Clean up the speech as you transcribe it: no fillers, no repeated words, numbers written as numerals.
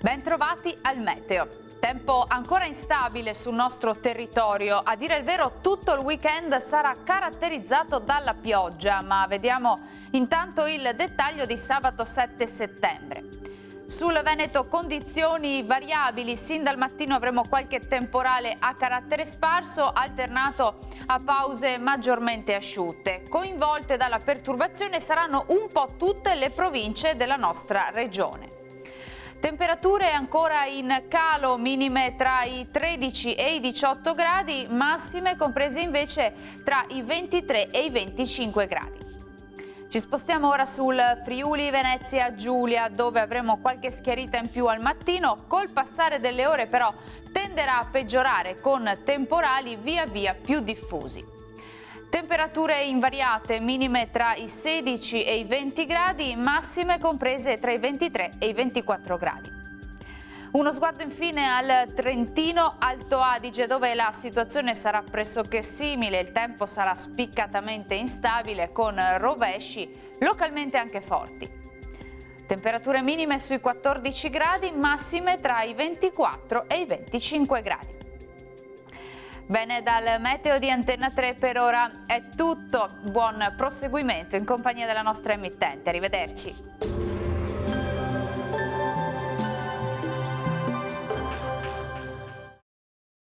Bentrovati al meteo. Tempo ancora instabile sul nostro territorio. A dire il vero, tutto il weekend sarà caratterizzato dalla pioggia, ma vediamo intanto il dettaglio di sabato 7 settembre. Sul Veneto condizioni variabili, sin dal mattino avremo qualche temporale a carattere sparso alternato a pause maggiormente asciutte. Coinvolte dalla perturbazione saranno un po' tutte le province della nostra regione. Temperature ancora in calo, minime tra i 13 e i 18 gradi, massime comprese invece tra i 23 e i 25 gradi. Ci spostiamo ora sul Friuli Venezia Giulia, dove avremo qualche schiarita in più al mattino. Col passare delle ore però tenderà a peggiorare con temporali via via più diffusi. Temperature invariate, minime tra i 16 e i 20 gradi, massime comprese tra i 23 e i 24 gradi. Uno sguardo infine al Trentino Alto Adige, dove la situazione sarà pressoché simile, il tempo sarà spiccatamente instabile con rovesci localmente anche forti. Temperature minime sui 14 gradi, massime tra i 24 e i 25 gradi. Bene, dal meteo di Antenna 3 per ora è tutto. Buon proseguimento in compagnia della nostra emittente. Arrivederci.